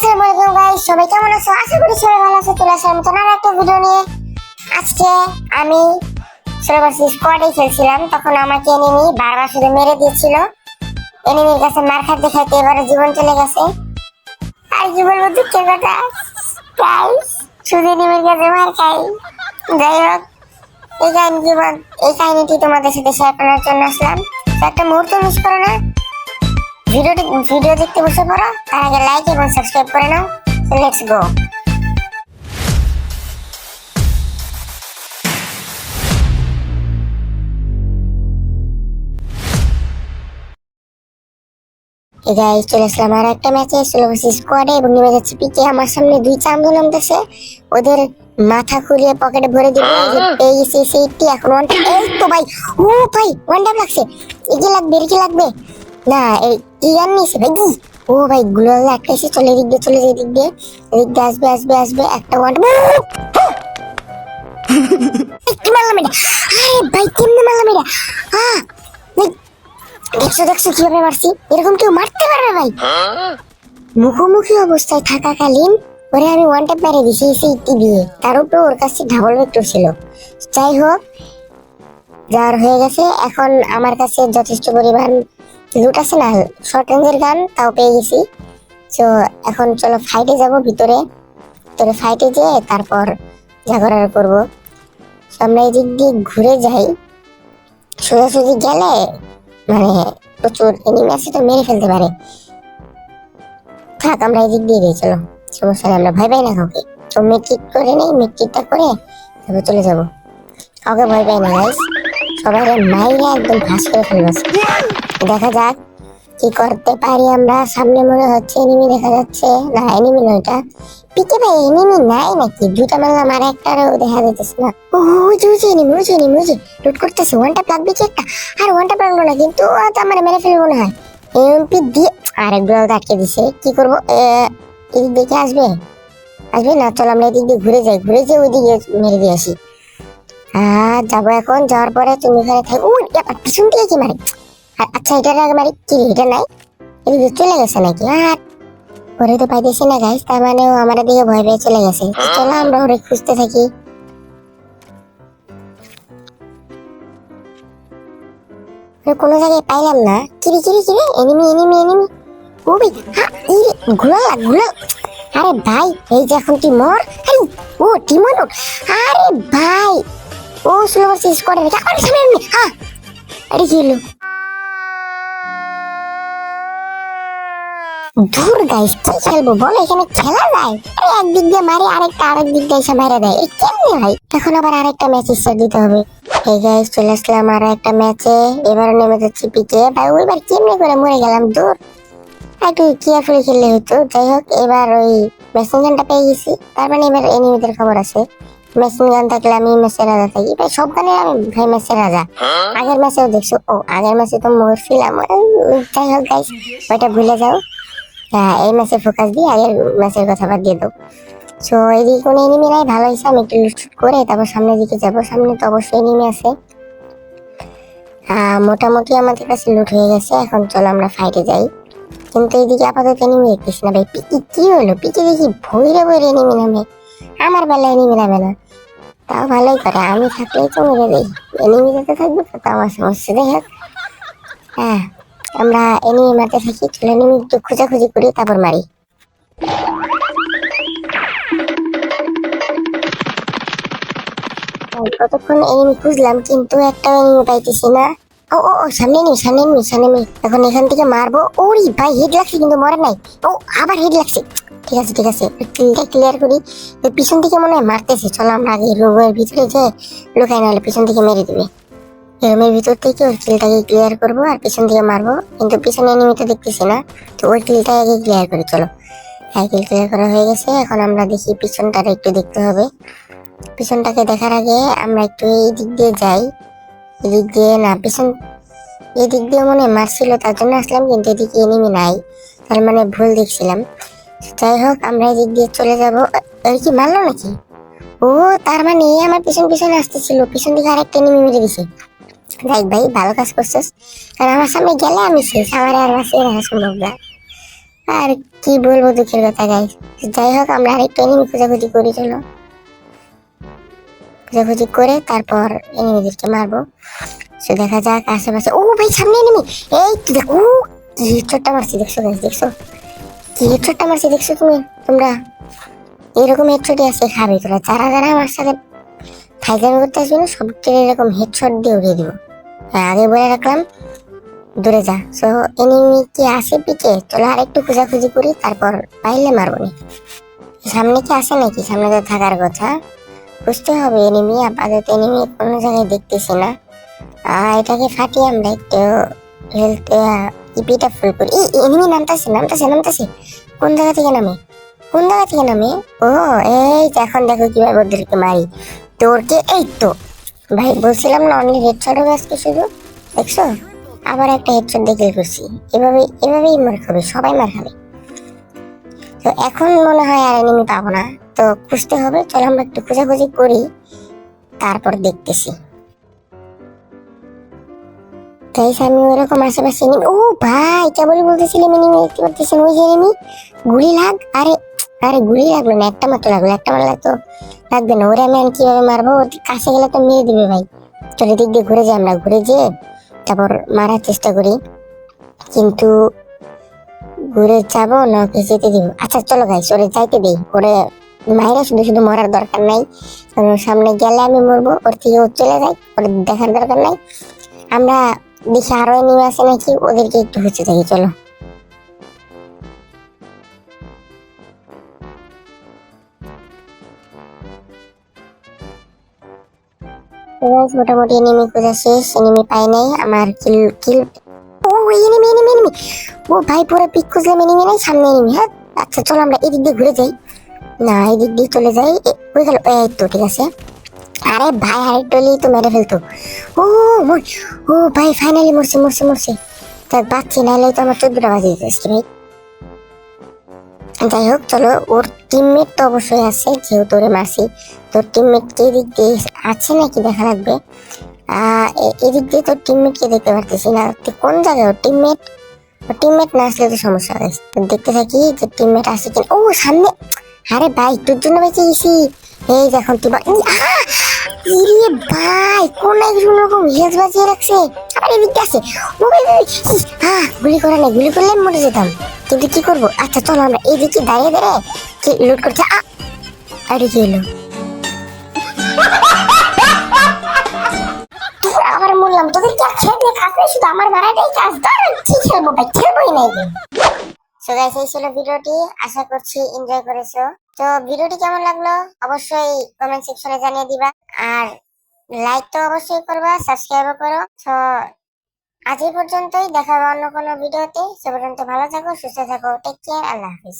আসসালামু আলাইকুম গাইস, সবাই কেমন আছো? আশা করি সবাই ভালো আছো। চলে আসলাম নতুন একটা ভিডিও নিয়ে। আজকে আমি সোলোভার্সেস স্কোয়াডে খেলছিলাম, তখন আমাকে এনিমি বারবার শুধু মেরে দিয়েছিল। এনিমির কাছে মার খাইতে খাইতে এবারে জীবন চলে গেছে। আর কি বলবো, দুঃখের কথা গাইস, শুধু এনিমির কাছে মার খাই। যাই হোক, এই কাহিনীটি তোমাদের সাথে শেয়ার করার জন্য আসলাম। তো একটা মুহূর্ত মিস করো না, ভিডিও দেখতে বসে পড়ো। তার আগে লাইক এবং সাবস্ক্রাইব করে নাও। Let's go. গাইস, চলে আসলাম আর একটা ম্যাচে সোলোভার্সেস স্কোয়াডে এবং নেমে যাচ্ছে পিকে। আমার সামনে দুই চামড় নামতেছে, ওদের মাথা খুলিয়ে পকেটে ভরে দিব। পেয়ে গেছি সেইটি। এখন এই তো ভাই, ও ভাই ওয়ান ট্যাপ লাগছে। এগিয়ে লাগবে না, এই কি গান নিয়েছে ভাই? ও ভাই গুলো একটা এসে চলে এদিক দিয়ে, চলে যায় এদিক দিয়ে, আসবে একটা ওয়ান মারলাম এটা। আরে ভাই কেমনে মারলাম এটা? দেখছো কিভাবে মারছি? এরকম কেউ মারতে পারে ভাই? মুখোমুখি অবস্থায় থাকাকালীন ওরে আমি ওয়ান ট্যাপ মেরে দিছি সেইটি দিয়ে। তার উপর ওর কাছে ডাবল ভেক্টর ছিল। যাই হোক, যার হয়ে গেছে। এখন আমার কাছে যথেষ্ট পরিমাণ লুট আছে না, শর্ট রেঞ্জের গান তাও পেয়ে গেছি। তো এখন চলো ফাইটে যাব। ভিতরে ফাইটে যেয়ে তারপর যা করার করবো। আমরা এই দিক দিয়ে ঘুরে যাই। সোজাসুজি গেলে মানে প্রচুর এনিমি আছে, তো মেরে ফেলতে পারে। থাক, আমরা এই দিক দিয়ে যাই। চলো, সমস্যা নেই, আমরা ভয় পাই না কাউকে। তো মেট্রিক করে নেই, মেট্রিকটা করে তারপর চলে যাবো। কাউকে ভয় পাই না গাইস, সবাই মাইরে একদম ফাঁস করে ফেলবো। দেখা যাক কি করতে পারি আমরা। সামনে মনে হচ্ছে এনিমি দেখা যাচ্ছে। না, এনিমি নয়, এটা পিকে ভাই। এনিমি নাই নাকি? দুটা মারলাম, আর একটারও দেখা যাচ্ছে না। ও এনিমি লুট করতেছে। ওয়ান ট্যাপ লাগবে কি একটা? আর ওয়ান ট্যাপ লাগলো না, কিন্তু আমার মেরে ফেলবো না হয়। এমপি দিয়ে আরেকগুলো আটকে দিছে। কি করবো? এদিক দেখে আসবে না। চলো আমরা এদিক দিয়ে ঘুরে যাই, ওইদিকে মেরে দিয়ে আসি। যাবো এখন। যাওয়ার পরে তুমি এখানে থাকো। পিছন থেকে কি মারে? আচ্ছা, এটার আগে মারি কি? এটা নাই, এদিকে চলে গেছে নাকি? আর ওরে তো পাইতেছি না গাইস, তার মানে ও আমার দিকে ভয় পেয়ে চলে গেছে। চলো আমরা ওরে খুঁজতে থাকি। কোনো জায়গায় পাইলাম না। কিরে এনিমি ও ভাই, ঘুরা। আরে ভাই, এই যে এখন তুই মর। আরে ও টিমন। আরে ভাই, ও সোলোভার্সেস স্কোয়াডে রেখে আমার সামনে এনিমি। আরে কি হলো? দূর গাইস, কি খেলবো বলো? এখানে খেলা যায়? আরে একদিক দিয়ে মারি, আরেক দিক দিয়ে এসে মেরে দেয়। এই কেমনে ভাই? এখন আবার আরেকটা ম্যাচ স্টার্ট দিতে হবে। এই গাইস, চলে আসলাম আর একটা ম্যাচে। এবার নেমে যাচ্ছি পিকে। ভাই ওইবার কেমনে করে মরে গেলাম? দূর, একটু কেয়ারফুলি খেললে হতো। যাই হোক, এবার ওই মেশিন গানটা পেয়ে গেছি। তার মানে এবার এনিমিদের খবর আছে। মেশিন গান থাকলে আমি ম্যাচের রাজা থাকি ভাই। সব গানে আমি ভাই ম্যাচের রাজা। আগের ম্যাচেও দেখছো, আগের ম্যাচে তো মরছিলাম। যাই হোক গাইস, ওইটা ভুলে যাও। এই ম্যাচে ফোকাস দিয়ে আগের ম্যাচের কথা বাদ দিয়ে দাও। সো এইদিকে কোনো এনিমি নাই, ভালো হয়েছে। আমি একটু লুট করে তারপর সামনের দিকে যাবো। সামনে তো অবশ্যই এনিমি আছে। মোটামুটি আমাদের কাছে লুট হয়ে গেছে। এখন চলো আমরা ফাইটে যাই। কিন্তু এইদিকে আপাতত এনিমি দেখতেছি না ভাই। পিকে কি হলো? পিকে দেখি ভৈরে এনিমি নামে, আমার বেলায় এনিমি নামে না। তাও ভালোই করে, আমি থাকলেই তো মেরে দেই। এনিমি যেতে থাকবে তো আমার সমস্যা। যাই হোক, আমরা এনিমি মারতে থাকি। চলো এনিমি একটু খোঁজাখুঁজি করি, তারপর মারি। কতক্ষণ এনিমি খুঁজলাম, কিন্তু একটা এনিমি পাইতেছি না। ও সামনে নেই। এখন এখান থেকে মারবো। ওরে ভাই, হেড লাগছে কিন্তু মরে নাই। আবার হেড লাগছে। ঠিক আছে, কিলটা ক্লিয়ার করি। পিছন থেকে মনে হয় মারতেছে। চলো আমরা আগে রুমের ভিতরে যে লুকাই, নাহলে পিছন থেকে মেরে দিবে। রুমের ভিতর থেকে ওই কিলটাকে ক্লিয়ার করবো আর পিছন থেকে মারবো। কিন্তু পিছনে এনিমি তো দেখতেছি না, তো ওই কিলটা আগে ক্লিয়ার করি। চলো, কিল ক্লিয়ার করা হয়ে গেছে। এখন আমরা দেখি পিছনটারে একটু দেখতে হবে। পিছনটাকে দেখার আগে আমরা একটু এই দিক দিয়ে যাই। এদিক দিয়ে না, এদিক দিয়ে মনে মারছিল, তার জন্য আসলাম। কিন্তু এদিকে এনিমি নাই, তার মানে ভুল দেখছিলাম। যাই হোক, আমরা এদিক দিয়ে চলে যাবো। আর কি মারলো নাকি? তার মানে আমার পিছনে আসতেছিল। পিছন দিকে আরেকটা এনিমি মেরে দিছে। ভাই ভালো কাজ করছিস, কারণ আমার সামনে গেলে আমি শেষ। আমার আর বাঁচিয়ে রাখা সম্ভব না। আর কি বলবো দুঃখের কথা গাইস। যাই হোক আমরা আরেকটু এনিমি খোঁজাখুঁজি করি, চলো খোঁজাখুঁজি করে তারপর এনিমিদেরকে মারবো। সে দেখা যাক আশেপাশে। ও ভাই সামনে এনিমি, এই তো দেখো কি হেডশটটা মারছি, দেখছো গাইস, দেখছো কি হেডশটটা মারছি, দেখছো তোমরা এরকম হেডশটই আছে খাবে তোরা, যারা যারা আমার সাথে ফাইজামি করতে আসবে না সবকে এরকম হেডশট দিয়ে উড়িয়ে দিব। আগে বলে রাখলাম দূরে যা। সো এনিমি কি আসে পিকে, চলো আরেকটু খোঁজাখুঁজি করি তারপর পাইলে মারবো নি। সামনে কি আসে নাকি, সামনে তো থাকার কথা, বুঝতে হবে এনিমি। আপাতত এনিমি কোনো জায়গায় দেখতেছি না। এটাকে ফাটিয়ে আমরা একটু হেলথ ইপিটা ফুল করি। এই এনিমি নামতাছে নামতাছে নামতাছে, কোন জায়গা থেকে নামে, কোন জায়গা থেকে নামে? ও এই তো, এখন দেখো কিভাবে ওদেরকে মারি। তোরকে এই তো ভাই বলছিলাম না অনলি হেডশট হবে আজকে শুধু, দেখছো আবার একটা হেডশট দেখে করছি। এভাবে এভাবেই মার খাবে, সবাই মার খাবে। তো এখন মনে হয় আর এনিমি পাবো না, তো খুঁজতে হবে। চলো আমরা একটু খোঁজাখুঁজি করি তারপর দেখতেছি। গাইস আমি ওরকম আশেপাশে এনিমি, ও ভাই কেবলই বলতেছিলাম এনিমি দেখতে পাচ্ছেন, ওই যে এনিমি। গুলি লাগ, আরে আরে গুলি লাগলো না, একটা মাত্র লাগলো, একটা মারলে তো লাগবে না। ওরে আমি আর কিভাবে মারবো, ওর কাছে গেলে তো মেরে দিবে ভাই। চলো দিক দিয়ে ঘুরে যাই, আমরা ঘুরে যেয়ে তারপর মারার চেষ্টা করি, কিন্তু ঘুরে যাবো না ওকে যেতে দিব। আচ্ছা চলো গাইস ওরে যাইতে দেই, ওরে মাইরা শুধু শুধু মরার দরকার নাই, কারণ ওর সামনে গেলে আমি মরবো, ওর থেকে ও চলে যায়, ওর দেখার দরকার নাই। আমরা দেখি আরো এনিমি আছে নাকি, ওদেরকে একটু হচ্ছে থাকি, চলো। তো guys, মোটামুটি এনিমি খোঁজা শেষ, এনিমি পাই নাই, আমার কিল কিল। ও এনিমি এনিমি এনিমি, ও ভাই পুরো পিক খুঁজলাম, এনিমি নাই, সামনে এনিমি। হ্যাঁ আচ্ছা চলো আমরা এদিক দিয়ে ঘুরে যাই, না এদিক দিয়ে চলে যাই। হয়ে গেল, এই তো ঠিক আছে। আরে ভাই হাইট টলি তো মেরে ফেলতো। ও মোর, ও ভাই ফাইনালি মরছে মরছে মরছে। তার বাচ্চি নাহলে তো আমার 14টা বাজে যাচ্ছে ভাই। যাই হোক চলো, ওর টিমমেট তো অবশ্যই আছে যেহেতু ওরে মারছি। তোর টিমমেট কে দিক দিয়ে আছে নাকি দেখা লাগবে। এদিক দিয়ে তোর টিমমেট কে দেখতে পারতেছি না, তুই কোন জায়গায় ওর টিমমেট? ওর টিমমেট না আসলে তো সমস্যা হয়, তো দেখতে থাকি যে টিমমেট আসে কিনা। ও সামনে, আরে ভাই তোর জন্য বেঁচে গেছি। এই দেখুন তুই ইরে ভাই কোন একজন রকম হেজ বাজিয়ে রাখছে, আবার এদিক দিয়ে আছে। ও ভাই ভাই, হ্যাঁ গুলি করা নাই, গুলি করলে আমি মরে যেতাম, কিন্তু কি করবো। আচ্ছা চলো আমরা এইদিকে দাঁড়িয়ে দাঁড়িয়ে লুট করছে। আরে কি হলো, আবার মরলাম। তোদের কি আর খেতে খাতে শুধু আমার মারাটাই কাজ, দাঁড়ান কি খেলবো ভাই, খেলবোই না এই। সো গাইস এই ছিল ভিডিওটি, আশা করছি এনজয় করেছো। তো ভিডিওটি কেমন লাগলো অবশ্যই কমেন্ট সেকশনে জানিয়ে দিবা, আর লাইক তো অবশ্যই করবা, সাবস্ক্রাইবও করো। তো আজ এই পর্যন্তই, দেখা হবে অন্য কোনো ভিডিওতে। সে পর্যন্ত ভালো থাকো, সুস্থ থাকো, টেক কেয়ার, আল্লাহ হাফিজ।